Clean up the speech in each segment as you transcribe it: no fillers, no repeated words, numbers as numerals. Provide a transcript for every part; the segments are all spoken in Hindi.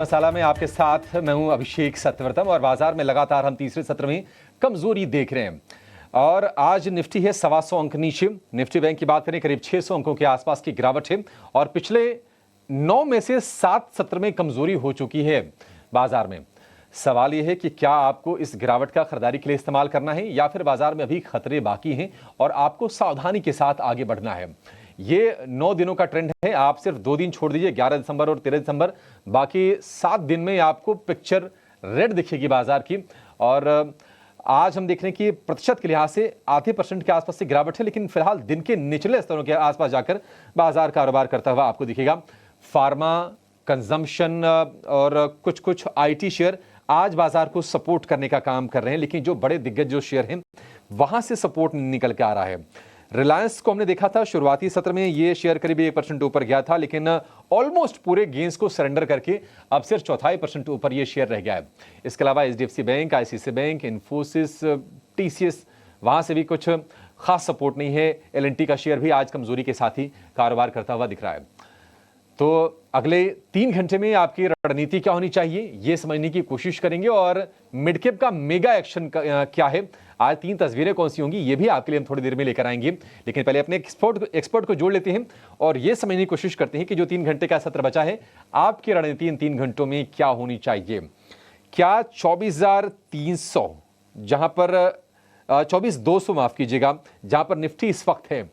मसाला में आपके साथ मैं हूं अभिषेक सत्यवर्तन और बाजार में लगातार हम तीसरे सत्र में कमजोरी देख रहे हैं और आज निफ्टी है 125 अंक नीचे। निफ्टी बैंक की बात करें करीब 600 अंकों के आसपास की गिरावट है और पिछले 9 में से 7 सत्र में कमजोरी हो चुकी है बाजार में। सवाल यह है कि क्या आपको इस गिरावट का खरीदारी के लिए इस्तेमाल करना है या फिर बाजार में अभी खतरे बाकी हैं और आपको सावधानी के साथ आगे बढ़ना है। ये 9 दिनों का ट्रेंड है, आप सिर्फ 2 दिन छोड़ दीजिए 11 दिसंबर और 13 दिसंबर, बाकी 7 दिन में आपको पिक्चर रेड दिखेगी बाजार की। और आज हम देख रहे हैं कि प्रतिशत के लिहाज से आधे % के आसपास से गिरावट है, लेकिन फिलहाल दिन के निचले स्तरों के आसपास जाकर बाजार कारोबार करता हुआ आपको दिखेगा। फार्मा, कंजम्पशन और कुछ IT शेयर आज बाजार को सपोर्ट करने का काम कर रहे हैं, लेकिन जो बड़े दिग्गज जो शेयर हैं वहां से सपोर्ट निकल के आ रहा है। रिलायंस को हमने देखा था शुरुआती सत्र में ये शेयर करीब 1% ऊपर गया था, लेकिन ऑलमोस्ट पूरे गेंस को सरेंडर करके अब सिर्फ 0.25% ऊपर ये शेयर रह गया है। इसके अलावा HDFC bank, ICICI bank, Infosys, TCS, वहां से भी कुछ खास सपोर्ट नहीं है। L&T का शेयर भी आज कमजोरी के साथ ही कारोबार करता हुआ दिख रहा है। तो अगले 3 घंटे में आपकी रणनीति क्या होनी चाहिए ये समझने की कोशिश करेंगे और मिड कैप का मेगा एक्शन क्या है, आज 3 तस्वीरें कौन सी होंगी ये भी आपके लिए हम थोड़ी देर में लेकर आएंगे। लेकिन पहले अपने एक्सपर्ट को जोड़ लेते हैं और ये समझने की कोशिश करते हैं कि जो 3 घंटे का सत्र बचा है आपकी रणनीति इन 3 घंटों में क्या होनी चाहिए। क्या 24,300 जहां पर 24,200 माफ कीजिएगा, जहां पर निफ्टी इस वक्त है,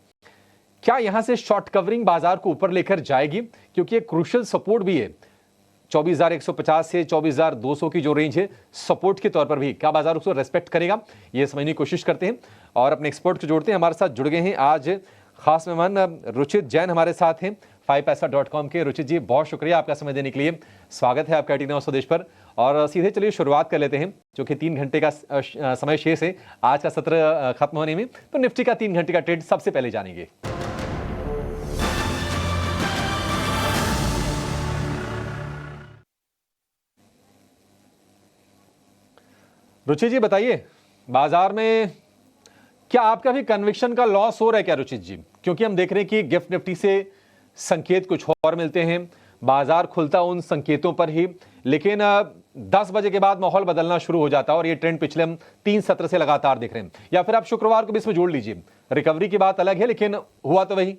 क्या यहां से शॉर्ट कवरिंग बाजार को ऊपर लेकर जाएगी? क्योंकि एक क्रूशियल सपोर्ट भी है 24,150 से 24,200 की जो रेंज है, सपोर्ट के तौर पर भी क्या बाजार उसको रेस्पेक्ट करेगा, ये समझने की कोशिश करते हैं और अपने एक्सपर्ट को जोड़ते हैं। हमारे साथ जुड़ गए हैं आज खास मेहमान रुचित जैन हमारे साथ हैं 5paisa.com के। रुचित जी, बहुत शुक्रिया आपका समय देने के लिए, स्वागत है आपका IT नाउ स्वदेश पर। और सीधे चलिए शुरुआत कर लेते हैं, जो कि 3 घंटे का समय शेष है आज का सत्र खत्म होने में, तो निफ्टी का 3 घंटे का ट्रेड सबसे पहले जानेंगे। रुचित जी बताइए, बाजार में क्या आपका भी कन्विक्शन का लॉस हो रहा है क्या रुचित जी? क्योंकि हम देख रहे हैं कि गिफ्ट निफ्टी से संकेत कुछ और मिलते हैं, बाजार खुलता उन संकेतों पर ही, लेकिन 10 बजे के बाद माहौल बदलना शुरू हो जाता है और ये ट्रेंड पिछले हम 3 सत्र से लगातार देख रहे हैं। या फिर आप शुक्रवार को भी इसमें जोड़ लीजिए, रिकवरी की बात अलग है लेकिन हुआ तो वही।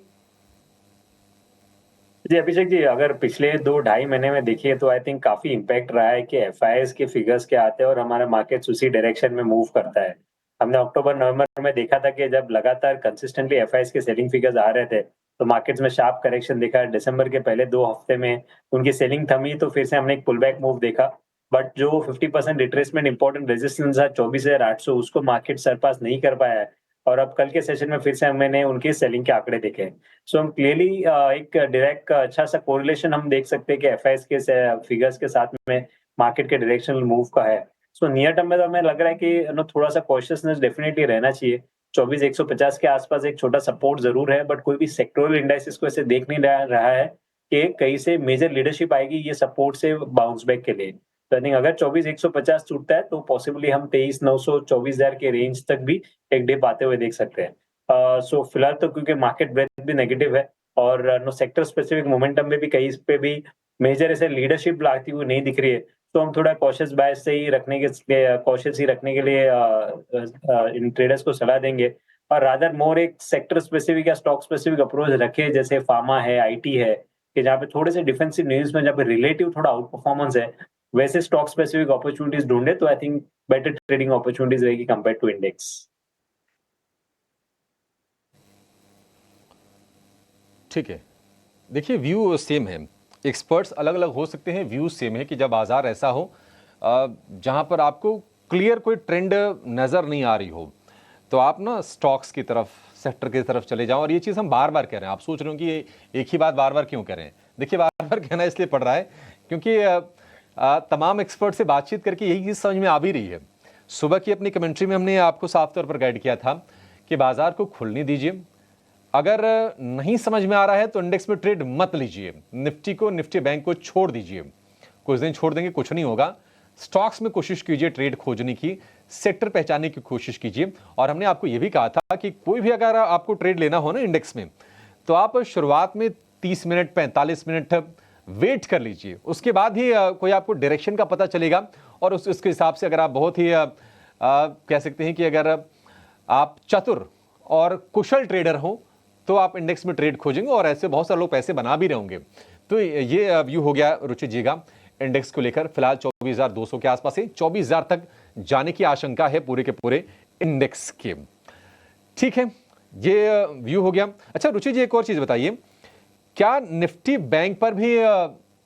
जी अभिषेक जी, अगर पिछले 2-2.5 महीने में देखिए तो आई थिंक काफी इम्पैक्ट रहा है कि FIs के फिगर्स क्या आते हैं और हमारा मार्केट उसी डायरेक्शन में मूव करता है। हमने अक्टूबर-नवंबर में देखा था कि जब लगातार कंसिस्टेंटली FIs के सेलिंग फिगर्स आ रहे थे तो मार्केट्स में शार्प करेक्शन देखा। दिसंबर के पहले 2 हफ्ते में उनकी सेलिंग थमी तो फिर से हमने एक पुल बैक मूव देखा, बट जो 50% रिट्रेसमेंट इंपॉर्टेंट रेजिस्टेंस था 24,800, उसको मार्केट सरपास नहीं कर पाया है और अब कल के सेशन में फिर से मैंने उनके सेलिंग के आंकड़े देखे। सो हम क्लियरली एक डायरेक्ट अच्छा सा कोरिलेशन हम देख सकते हैं कि FIs के फिगर्स के साथ में मार्केट के डायरेक्शनल मूव का है। सो नियर टर्म में तो हमें लग रहा है कि थोड़ा सा कॉशियसनेस डेफिनेटली रहना चाहिए। 24,150 के आसपास एक छोटा सपोर्ट जरूर है, बट कोई भी सेक्टोरल इंडाइसिस को ऐसे देख नहीं रहा है कि कहीं से मेजर लीडरशिप आएगी ये सपोर्ट से बाउंस बैक के लिए। तो आई थिंक अगर 24,150 टूटता है तो पॉसिबली हम 23,900 24,000 के रेंज तक भी एक डिप आते हुए देख सकते हैं। सो फिलहाल तो क्योंकि मार्केट ब्रेथ भी नेगेटिव है और नो सेक्टर स्पेसिफिक मोमेंटम में भी कहीं पे भी मेजर ऐसे लीडरशिप लाती हुई नहीं दिख रही है, तो हम थोड़ा कॉशियस बायस से ही रखने के लिए इन ट्रेडर्स को सलाह देंगे और रादर मोर एक सेक्टर स्पेसिफिक या स्टॉक स्पेसिफिक अप्रोच रखे, जैसे फार्मा है, IT है, कि जहाँ पे थोड़े से डिफेंसिव न्यूज में जहाँ पे रिलेटिव थोड़ा आउट परफॉर्मेंस है, वैसे स्टॉक स्पेसिफिक अपॉर्चुनिटीज ढूंढे तो I think better trading opportunities रहेगी कंपेयर टू इंडेक्स। ठीक है, देखिए व्यू सेम है, एक्सपर्ट्स अलग अलग हो सकते हैं, व्यू सेम है कि जब बाजार ऐसा हो जहां पर आपको क्लियर कोई ट्रेंड नज़र नहीं आ रही हो तो आप ना स्टॉक्स की तरफ, सेक्टर की तरफ चले जाओ। और ये चीज़ हम बार बार कह रहे हैं, आप सोच रहे हो कि एक ही बात बार बार क्यों कह रहे हैं। देखिए बार बार कहना इसलिए पड़ रहा है क्योंकि तमाम एक्सपर्ट से बातचीत करके यही चीज़ समझ में आ भी रही है। सुबह की अपनी कमेंट्री में हमने आपको साफ तौर पर गाइड किया था कि बाजार को खुलने दीजिए, अगर नहीं समझ में आ रहा है तो इंडेक्स में ट्रेड मत लीजिए, निफ्टी बैंक को छोड़ दीजिए, कुछ दिन छोड़ देंगे कुछ नहीं होगा। स्टॉक्स में कोशिश कीजिए ट्रेड खोजने की, सेक्टर पहचानने की कोशिश कीजिए। और हमने आपको यह भी कहा था कि कोई भी अगर आपको ट्रेड लेना हो ना इंडेक्स में, तो आप शुरुआत में 30 मिनट 45 मिनट वेट कर लीजिए, उसके बाद ही कोई आपको डायरेक्शन का पता चलेगा और उसके हिसाब से अगर आप बहुत ही कह सकते हैं कि अगर आप चतुर और कुशल ट्रेडर हो तो आप इंडेक्स में ट्रेड खोजेंगे और ऐसे बहुत सारे लोग पैसे बना भी रहेंगे। तो ये व्यू हो गया रुचि जी का इंडेक्स को लेकर। फिलहाल 24,200 के आसपास है, 24,000 तक जाने की आशंका है पूरे के पूरे इंडेक्स के। ठीक है, ये व्यू हो गया। अच्छा रुचि जी, एक और चीज बताइए, क्या निफ्टी बैंक पर भी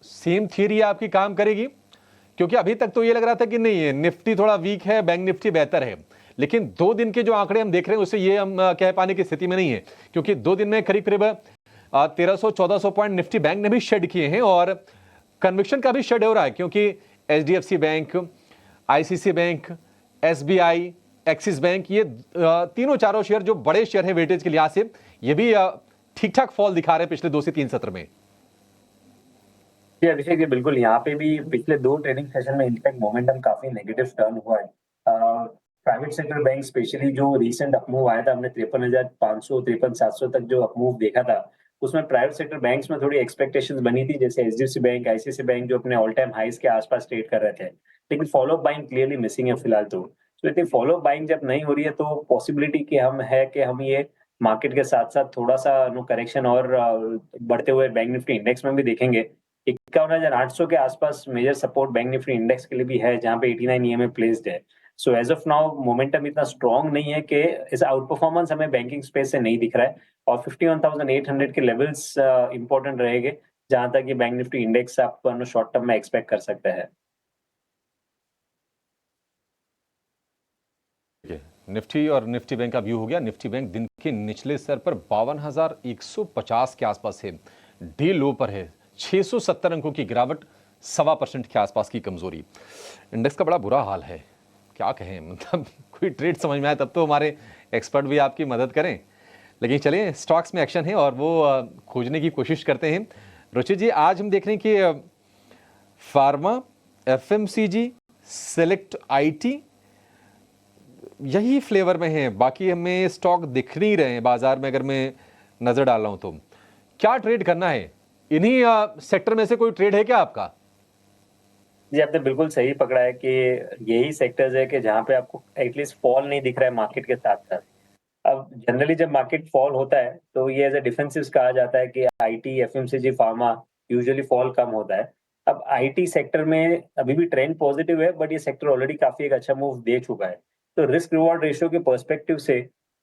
सेम थियरी आपकी काम करेगी? क्योंकि अभी तक तो ये लग रहा था कि नहीं है, निफ्टी थोड़ा वीक है, बैंक निफ्टी बेहतर है, लेकिन 2 दिन के जो आंकड़े हम देख रहे हैं उससे ये हम कह पाने की स्थिति में नहीं है, क्योंकि 2 दिन में करीब करीब 1300-1400 पॉइंट निफ्टी बैंक ने भी शेड किए हैं और कन्विक्शन का भी शेड हो रहा है, क्योंकि HDFC bank, ICC bank, SBI, axis bank, ये तीनों चारों शेयर जो बड़े शेयर हैं वेटेज के लिहाज से, ये भी ठीक ठाक फॉल दिखा रहे हैं पिछले 2 से 3 सत्र में। जी अभिषेक जी, बिल्कुल यहाँ पे भी पिछले 2 ट्रेडिंग सेशन में इनफैक्ट मोमेंटम काफी नेगेटिव टर्न हुआ है। प्राइवेट सेक्टर बैंक स्पेशली जो रीसेंट अपमूव आया था, हमने 53,500 53,700 तक जो अपमूव देखा था, उसमें प्राइवेट सेक्टर बैंक्स में थोड़ी एक्सपेक्टेशंस बनी थी, जैसे एचडीएफसी बैंक, आईसीआईसीआई बैंक जो अपने ऑल टाइम हाइज के आसपास ट्रेड कर रहे थे, लेकिन फॉलो बाइंग क्लियरली मिसिंग है फिलहाल। तो इतनी फॉलो बाइंग जब नहीं हो रही है तो पॉसिबिलिटी कि हम ये मार्केट के साथ साथ थोड़ा सा करेक्शन और बढ़ते हुए बैंक निफ्टी इंडेक्स में भी देखेंगे। 51,800 के आसपास major support bank Nifty index के लिए भी है, जहां पे 89 ईएमए प्लेस्ड है। So as of now momentum इतना स्ट्रांग नहीं है कि इस आउट परफॉर्मेंस हमें बैंकिंग स्पेस से नहीं दिख रहा है, और 51,800 के लेवल्स इंपॉर्टेंट रहेंगे, जहां तक ये बैंक निफ्टी इंडेक्स आप शॉर्ट टर्म में एक्सपेक्ट कर सकते हैं। निफ्टी और निफ्टी बैंक का व्यू हो गया। निफ्टी बैंक दिन के निचले स्तर पर 52,150 के आसपास है, डे लो पर है, 670 अंकों की गिरावट, 1.25% के आसपास की कमजोरी। इंडेक्स का बड़ा बुरा हाल है, क्या कहें, मतलब कोई ट्रेड समझ में आए तब तो हमारे एक्सपर्ट भी आपकी मदद करें, लेकिन चलिए स्टॉक्स में एक्शन है और वो खोजने की कोशिश करते हैं। रुचि जी, आज हम देख रहे हैं कि फार्मा, एफएमसीजी, सेलेक्ट आईटी यही फ्लेवर में है, बाकी हमें स्टॉक दिख नहीं रहे हैं बाजार में। अगर मैं नजर डाल रहा हूं तो क्या ट्रेड करना है, इन्हीं सेक्टर में से कोई ट्रेड है क्या आपका? जी आपने बिल्कुल सही पकड़ा है कि यही सेक्टर्स है कि जहां पे आपको एटलीस्ट फॉल नहीं दिख रहा है मार्केट के साथ साथ। अब जनरली जब मार्केट फॉल होता है तो ये एज ए डिफेंसिव कहा जाता है कि IT, FMCG, pharma usually fall कम होता है। अब आईटी सेक्टर में अभी भी ट्रेंड पॉजिटिव है, बट ये सेक्टर ऑलरेडी काफी एक अच्छा मूव दे चुका है। तो रिस्क रिवॉर्ड रेशियो के पर्सपेक्टिव से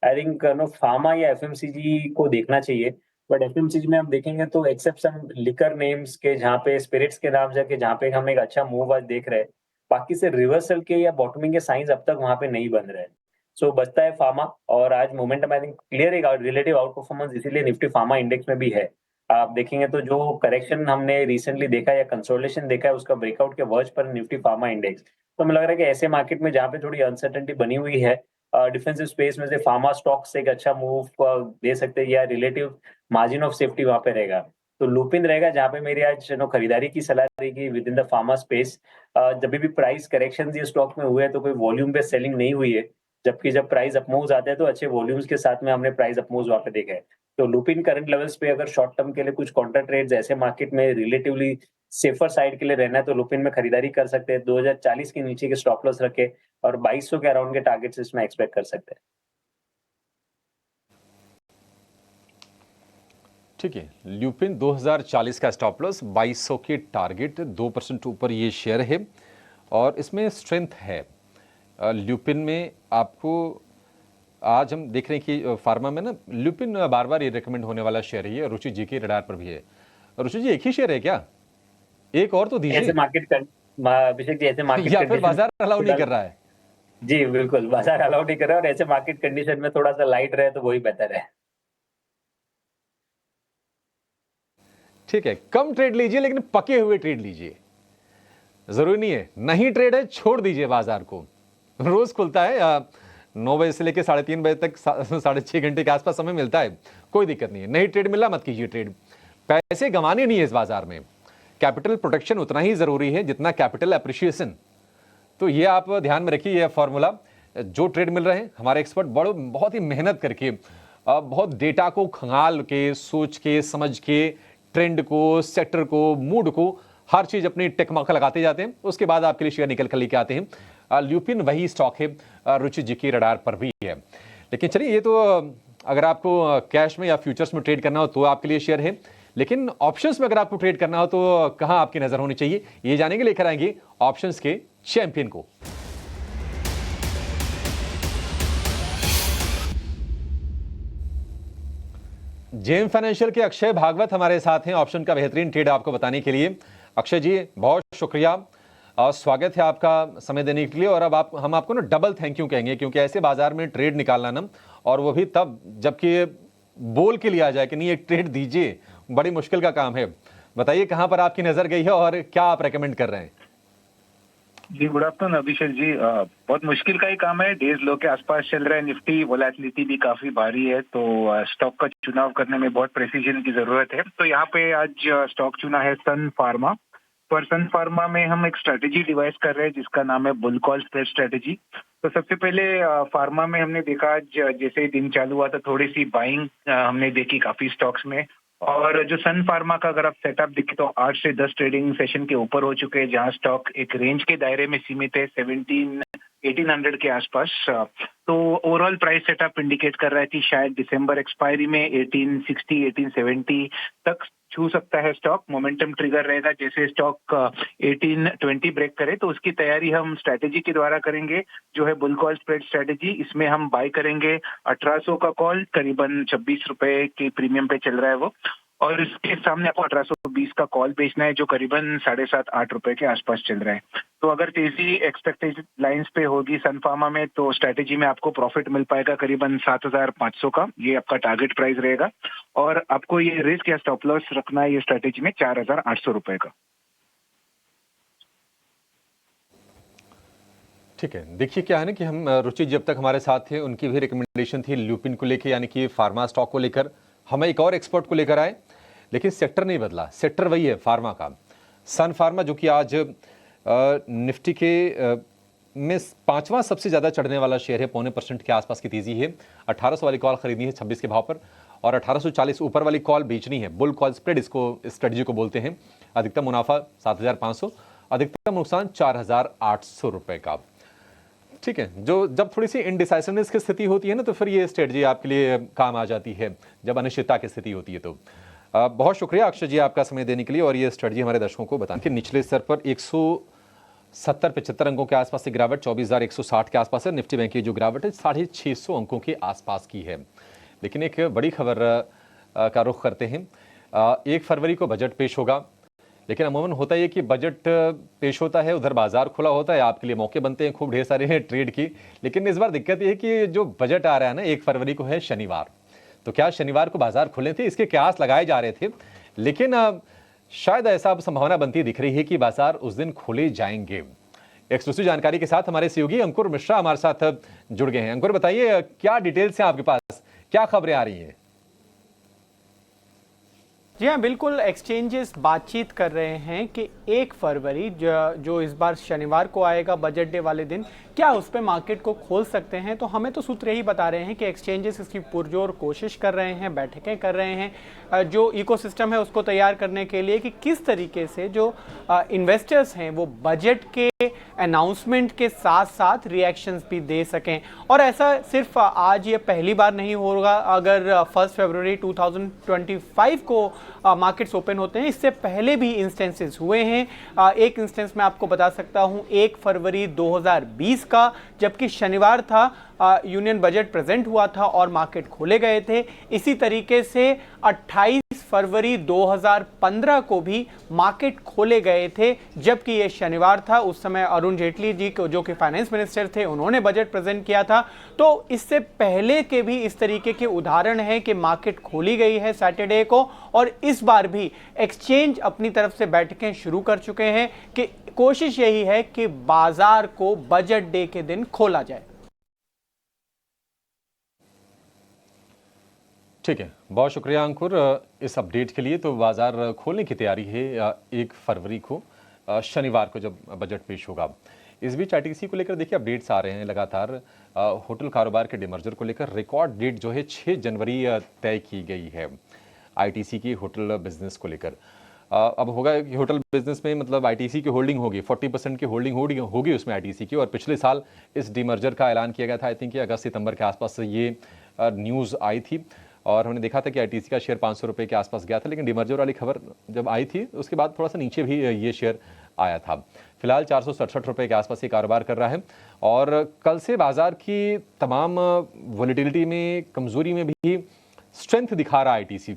आई थिंक फार्मा या एफएमसीजी को देखना चाहिए। बट एफएमसीजी में हम देखेंगे तो एक्सेप्शन लिकर नेम्स के, जहाँ पे स्पिरिट्स के नाम जाके जहाँ पे हम एक अच्छा मूव आज देख रहे हैं, बाकी से रिवर्सल के या बॉटमिंग के साइंस अब तक वहां पे नहीं बन रहे हैं। सो बचता है फार्मा, और आज मोमेंटम आई थिंक क्लियर एक रिलेटिव आउट परफॉर्मेंस इसीलिए निफ्टी फार्मा इंडेक्स में भी है। आप देखेंगे तो जो करेक्शन हमने रिसेंटली देखा या कंसोलिडेशन देखा है, उसका ब्रेकआउट के वर्ज पर निफ्टी फार्मा इंडेक्स। तो हमें लग रहा है कि ऐसे मार्केट में जहाँ पे थोड़ी अनसर्टेनिटी बनी हुई है, डिफेंसिव स्पेस में से फार्मा स्टॉक्स एक अच्छा मूव दे सकते हैं, या रिलेटिव मार्जिन ऑफ सेफ्टी वहां पे रहेगा। तो लुपिन रहेगा जहाँ पे मेरी आज खरीदारी की सलाह रहेगी with in the pharma space. जब भी प्राइस करेक्शन ये स्टॉक में हुए हैं तो कोई वॉल्यूम बेस्ड सेलिंग नहीं हुई है, जबकि जब प्राइस अपमूव्स आते हैं तो अच्छे वॉल्यूम्स के साथ में हमने प्राइस अपमूव्स वहां पे देखे हैं। तो लुपिन करंट लेवल्स पे अगर शॉर्ट टर्म के लिए कुछ काउंटर ट्रेड्स ऐसे मार्केट में रिलेटिवली सेफर साइड के लिए रहना है तो लुपिन में खरीदारी कर सकते हैं। 2040 के नीचे के स्टॉप लॉस रखे और 2200 के अराउंड के टारगेट्स इसमें एक्सपेक्ट कर सकते हैं। ठीक है, ल्यूपिन 2040 का स्टॉप लॉस, 2200 के टारगेट, 2% ऊपर ये शेयर है और इसमें स्ट्रेंथ है। ल्यूपिन में आपको आज हम देख रहे हैं कि फार्मा में ना ल्यूपिन बार बार ये रिकमेंड होने वाला शेयर है, रुचि जी के रडार पर भी है। रुचि जी, एक ही शेयर है क्या? एक और तो दीजिए। ऐसे मार्केट अभिषेक जी, ऐसे मार्केट या फिर बाजार अलाउ नहीं कर रहा है? जी बिल्कुल, बाजार अलाउ नहीं कर रहा है, और ऐसे मार्केट कंडीशन में थोड़ा सा लाइट रहे तो वही बेहतर है। ठीक है, कम ट्रेड लीजिए लेकिन पके हुए ट्रेड लीजिए, जरूरी नहीं है नहीं ट्रेड है छोड़ दीजिए बाजार को। रोज खुलता है 9 बजे से लेकर 3:30 बजे तक, 6.5 घंटे के आसपास समय मिलता है, कोई दिक्कत नहीं है। नहीं ट्रेड मिला मत कीजिए ट्रेड, पैसे गंवाने नहीं है इस बाजार में। कैपिटल प्रोटेक्शन उतना ही जरूरी है जितना कैपिटल एप्रिसिएशन। तो ये आप ध्यान में रखिए, यह फॉर्मूला। जो ट्रेड मिल रहे हैं हमारे एक्सपर्ट बहुत ही मेहनत करके, बहुत डेटा को खंगाल के, सोच के, समझ के ट्रेंड को, सेक्टर को, मूड को, हर चीज़ अपनी टिक मार्क लगाते जाते हैं, उसके बाद आपके लिए शेयर निकल कर लेके आते हैं। ल्यूपिन वही स्टॉक है, रुचि जी की रडार पर भी है। लेकिन चलिए, ये तो अगर आपको कैश में या फ्यूचर्स में ट्रेड करना हो तो आपके लिए शेयर है, लेकिन ऑप्शंस में अगर आपको ट्रेड करना हो तो कहां आपकी नजर होनी चाहिए, ये जानेंगे। लेकर आएंगे ऑप्शंस के चैंपियन को। जेम फाइनेंशियल के अक्षय भागवत हमारे साथ हैं ऑप्शन का बेहतरीन ट्रेड आपको बताने के लिए। अक्षय जी, बहुत शुक्रिया और स्वागत है आपका समय देने के लिए। और अब हम आपको ना डबल थैंक यू कहेंगे, क्योंकि ऐसे बाजार में ट्रेड निकालना ना, और वो भी तब जबकि बोल के लिया जाए कि नहीं एक ट्रेड दीजिए, बड़ी मुश्किल का काम है। बताइए कहां पर आपकी नजर गई है और क्या आप रेकमेंड कर रहे हैं? जी, गुड आफ्टरनून अभिषेक जी। बहुत मुश्किल का ही काम है। डेज लो के आसपास चल रहा है निफ्टी, वोलेटिलिटी भी काफी भारी है, तो स्टॉक का चुनाव करने में बहुत प्रेसिजन की जरूरत है। तो यहाँ पे आज स्टॉक चुना है सन फार्मा। पर सन फार्मा में हम एक स्ट्रेटेजी डिवाइस कर रहे हैं जिसका नाम है बुल कॉल स्प्रेड स्ट्रेटेजी। तो सबसे पहले फार्मा में हमने देखा जैसे ही दिन चालू हुआ तो थोड़ी सी बाइंग हमने देखी काफी स्टॉक्स में। और जो सन फार्मा का अगर आप सेटअप देखें तो 8 से 10 ट्रेडिंग सेशन के ऊपर हो चुके हैं, जहां स्टॉक एक रेंज के दायरे में सीमित है 1800 के आसपास। तो ओवरऑल प्राइस सेटअप इंडिकेट कर रहा है कि शायद दिसंबर एक्सपायरी में 1860 1870 तक छू सकता है स्टॉक। मोमेंटम ट्रिगर रहेगा जैसे स्टॉक 1820 ब्रेक करे तो उसकी तैयारी हम स्ट्रेटेजी के द्वारा करेंगे, जो है बुल कॉल स्प्रेड स्ट्रेटेजी। इसमें हम बाय करेंगे 1800 का कॉल, करीबन 26 रुपए के प्रीमियम पे चल रहा है वो, और इसके सामने आपको 1820 का कॉल बेचना है जो करीबन 7.5-8 रुपए के आसपास चल रहा है। तो अगर तेजी एक्सपेक्टेड लाइंस पे होगी सन फार्मा में तो स्ट्रेटेजी में आपको प्रॉफिट मिल पाएगा करीबन 7,500 का, ये आपका टारगेट प्राइस रहेगा। और आपको ये रिस्क या स्टॉप लॉस रखना है ये स्ट्रेटेजी में 4,800 रुपए का। ठीक है, देखिए क्या है ना कि हम रुचि जब तक हमारे साथ थे उनकी भी रिकमेंडेशन थी ल्यूपिन को लेकर, यानी कि फार्मा स्टॉक को लेकर। हम एक और एक्सपर्ट को लेकर आए, लेकिन सेक्टर नहीं बदला, सेक्टर वही है फार्मा का। सन फार्मा जो कि आज निफ्टी के में 5वां सबसे ज़्यादा चढ़ने वाला शेयर है, 0.25% के आसपास की तेजी है। 1800 वाली कॉल खरीदनी है 26 के भाव पर, और 1840 ऊपर वाली कॉल बेचनी है। बुल कॉल स्प्रेड इसको स्ट्रेटजी को बोलते हैं। अधिकतम मुनाफा 7,500, अधिकतम नुकसान 4,800 रुपए का। ठीक है, जो जब थोड़ी सी इनडिसाइसिवनेस की स्थिति होती है ना, तो फिर ये स्ट्रेटजी आपके लिए काम आ जाती है, जब अनिश्चितता की स्थिति होती है। तो बहुत शुक्रिया अक्षय जी आपका समय देने के लिए, और ये स्ट्रेटजी हमारे दर्शकों को बताने के। निचले स्तर पर 170-75 अंकों के आसपास से गिरावट, 24,160 के आसपास है। निफ्टी बैंक की जो गिरावट है 650 अंकों के आसपास की है। लेकिन एक बड़ी खबर का रुख करते हैं। 1 फरवरी को बजट पेश होगा, लेकिन अमूमन होता है कि बजट पेश होता है, उधर बाजार खुला होता है, आपके लिए मौके बनते हैं खूब ढेर सारे हैं ट्रेड की। लेकिन इस बार दिक्कत ये है कि जो बजट आ रहा है ना 1 फरवरी को है शनिवार। तो क्या शनिवार को बाजार खुले थे, इसके कयास लगाए जा रहे थे, लेकिन शायद ऐसा अब संभावना बनती दिख रही है कि बाजार उस दिन खुले जाएंगे। एक्सक्लूसिव जानकारी के साथ हमारे सहयोगी अंकुर मिश्रा हमारे साथ जुड़ गए हैं। अंकुर, बताइए क्या डिटेल्स हैं आपके पास, क्या खबरें आ रही हैं? जी हाँ, बिल्कुल। एक्सचेंजेस बातचीत कर रहे हैं कि 1 फरवरी जो इस बार शनिवार को आएगा बजट डे वाले दिन, क्या उस पर मार्केट को खोल सकते हैं। तो हमें तो सूत्र यही बता रहे हैं कि एक्सचेंजेस इसकी पुरजोर कोशिश कर रहे हैं, बैठकें कर रहे हैं जो इकोसिस्टम है उसको तैयार करने के लिए कि किस तरीके से जो इन्वेस्टर्स हैं वो बजट के अनाउंसमेंट के साथ साथ रिएक्शंस भी दे सकें। और ऐसा सिर्फ आज ये पहली बार नहीं होगा। अगर 1 फरवरी 2025 को मार्केट्स ओपन होते हैं, इससे पहले भी इंस्टेंसेस हुए हैं। एक इंस्टेंस मैं आपको बता सकता हूं 1 फरवरी 2020 का, जबकि शनिवार था, यूनियन बजट प्रेजेंट हुआ था और मार्केट खोले गए थे। इसी तरीके से 28 फरवरी 2015 को भी मार्केट खोले गए थे, जबकि ये शनिवार था। उस समय अरुण जेटली जी जो कि फाइनेंस मिनिस्टर थे, उन्होंने बजट प्रेजेंट किया था। तो इससे पहले के भी इस तरीके के उदाहरण हैं कि मार्केट खोली गई है सैटरडे को, और इस बार भी एक्सचेंज अपनी तरफ से बैठकें शुरू कर चुके हैं कि कोशिश यही है कि बाजार को बजट डे के दिन खोला जाए। ठीक है, बहुत शुक्रिया अंकुर इस अपडेट के लिए। तो बाजार खोलने की तैयारी है 1 फरवरी को, शनिवार को जब बजट पेश होगा। इस बीच आईटीसी को लेकर देखिए अपडेट्स आ रहे हैं लगातार। होटल कारोबार के डिमर्जर को लेकर रिकॉर्ड डेट जो है 6 जनवरी तय की गई है। आईटीसी की होटल बिजनेस को लेकर। अब होगा कि होटल बिजनेस में मतलब आईटीसी की होल्डिंग होगी, 40% की होल्डिंग होगी उसमें आईटीसी की। और पिछले साल इस डीमर्जर का ऐलान किया गया था, आई थिंक अगस्त सितंबर के आसपास से ये न्यूज़ आई थी और हमने देखा था कि आईटीसी का शेयर 500 रुपये के आसपास गया था। लेकिन डीमर्जर वाली खबर जब आई थी उसके बाद थोड़ा सा नीचे भी ये शेयर आया था। फिलहाल 467 रुपये के आसपास ये कारोबार कर रहा है और कल से बाजार की तमाम वॉलेटिलिटी में, कमजोरी में भी स्ट्रेंथ दिखा रहा है आईटीसी।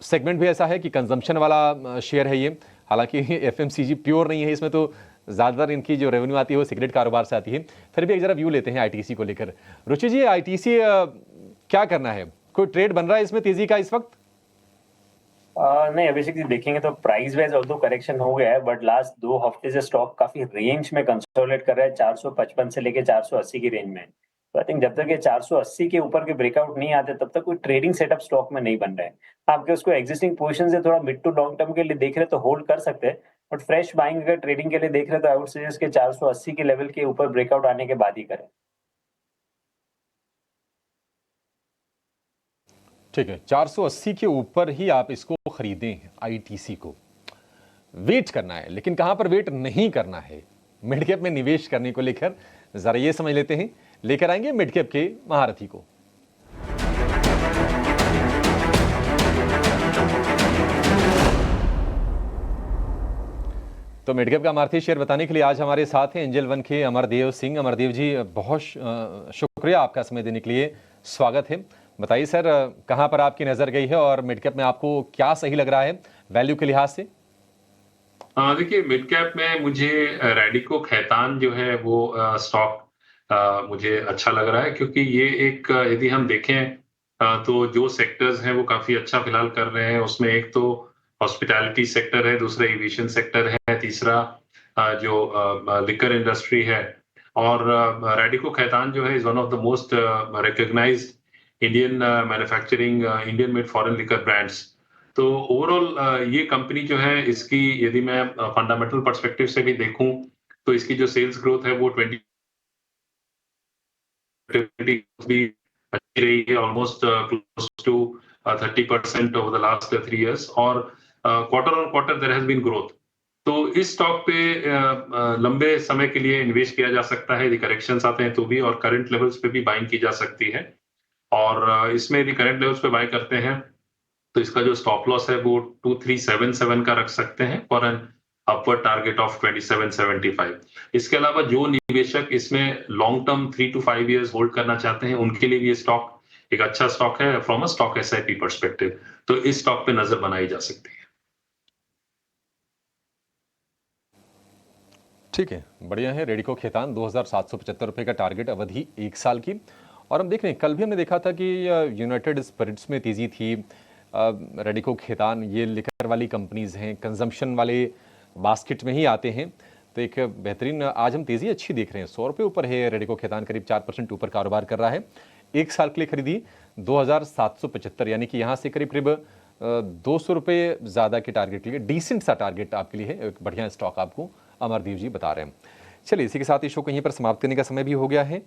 सेगमेंट भी ऐसा है कि कंजम्पशन वाला शेयर है ये, हालांकि एफएमसीजी प्योर नहीं है, इसमें तो ज़्यादातर इनकी जो रेवेन्यू आती है वो सिगरेट कारोबार से आती है। फिर भी एक जरा व्यू लेते हैं आईटीसी को लेकर। रुचि जी, आईटीसी क्या करना है? कोई ट्रेड बन रहा है इसमें तेजी का इस वक्त? नहीं, अभिषेक जी देखेंगे तो प्राइस वाइज ऑल्दो करेक्शन हो गया है, बट लास्ट 2 हफ्ते से स्टॉक काफी रेंज में कंसोलिडेट कर रहा है, 455 से लेके 480 की रेंज में। तो आई थिंक जब तक ये 480 के ऊपर के ब्रेकआउट नहीं आते तब तक कोई ट्रेडिंग सेटअप स्टॉक में नहीं बन रहा है। आपके उसको एग्जिस्टिंग पोजीशन से थोड़ा मिड टू लॉन्ग टर्म के लिए देख रहे तो होल्ड कर सकते हैं, बट फ्रेश बाइंग अगर ट्रेडिंग के लिए देख रहे तो आई वुड सजेस्ट के 480 के लेवल के ऊपर ब्रेकआउट आने के बाद ही करें। ठीक है, 480 के ऊपर ही आप इसको खरीदें आईटीसी को। वेट करना है, लेकिन कहां पर वेट नहीं करना है? मिड कैप में निवेश करने को लेकर जरा ये समझ लेते हैं। लेकर आएंगे मिड कैप के महारथी को। तो मिड कैप का महारथी शेयर बताने के लिए आज हमारे साथ हैं एंजल वन के अमरदेव सिंह। अमरदेव जी, बहुत शुक्रिया आपका समय देने के लिए, स्वागत है। बताइए सर, कहां पर आपकी नजर गई है और मिड कैप में आपको क्या सही लग रहा है वैल्यू के लिहाज से? देखिए, मिड कैप में मुझे रैडिको खैतान जो है वो स्टॉक मुझे अच्छा लग रहा है, क्योंकि ये एक यदि हम देखें तो जो सेक्टर्स हैं वो काफी अच्छा फिलहाल कर रहे हैं। उसमें एक तो हॉस्पिटैलिटी सेक्टर है, दूसरा एविएशन सेक्टर है, तीसरा जो लिकर इंडस्ट्री है। और रैडिको खैतान जो है is one of the most recognised Indian manufacturing Indian made foreign liquor brands. तो ओवरऑल ये कंपनी जो है, इसकी यदि मैं फंडामेंटल पर्सपेक्टिव से भी देखूं तो इसकी जो सेल्स ग्रोथ है वो 20 भी अच्छी रही है, almost close to 30% over the last 3 years. और quarter on quarter there has been growth. तो इस स्टॉक पे लंबे समय के लिए इन्वेस्ट किया जा सकता है, यदि करेक्शंस आते हैं तो भी, और करंट लेवल्स पे भी बाइंग की जा सकती है। और इसमें यदि करंट लेवल्स पे बाय करते हैं तो इसका जो स्टॉप लॉस है वो 2377 का रख सकते हैं for an upward target of 2775। इसके अलावा जो निवेशक इसमें long term 3 to 5 years hold करना चाहते हैं उनके लिए भी ये स्टॉक एक अच्छा स्टॉक है from a stock SIP perspective. तो इस स्टॉक पे नजर बनाई जा सकती है। ठीक है, बढ़िया है। रेडिको खैतान 2775 रुपये का टारगेट, अवधि 1 साल की। और हम देख रहे हैं, कल भी हमने देखा था कि यूनाइटेड स्पिरिट्स में तेज़ी थी। रेडिको खैतान ये लिकर वाली कंपनीज़ हैं, कंजम्पशन वाले बास्केट में ही आते हैं, तो एक बेहतरीन आज हम तेज़ी अच्छी देख रहे हैं। 100 रुपये ऊपर है रेडिको खैतान, करीब 4% ऊपर कारोबार कर रहा है। 1 साल के लिए खरीदी 2775, यानी कि यहाँ से करीब करीब 200 रुपये ज़्यादा के टारगेट के लिए डिसेंट सा टारगेट आपके लिए है। एक बढ़िया स्टॉक आपको अमरदेव जी बता रहे हैं। चलिए, इसी के साथ इस शो को यहीं पर समाप्त करने का समय भी हो गया है।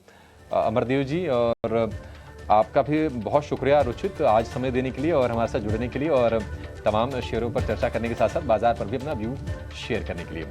अमरदेव जी, और आपका भी बहुत शुक्रिया रुचित आज समय देने के लिए और हमारे साथ जुड़ने के लिए, और तमाम शेयरों पर चर्चा करने के साथ साथ बाजार पर भी अपना व्यू शेयर करने के लिए।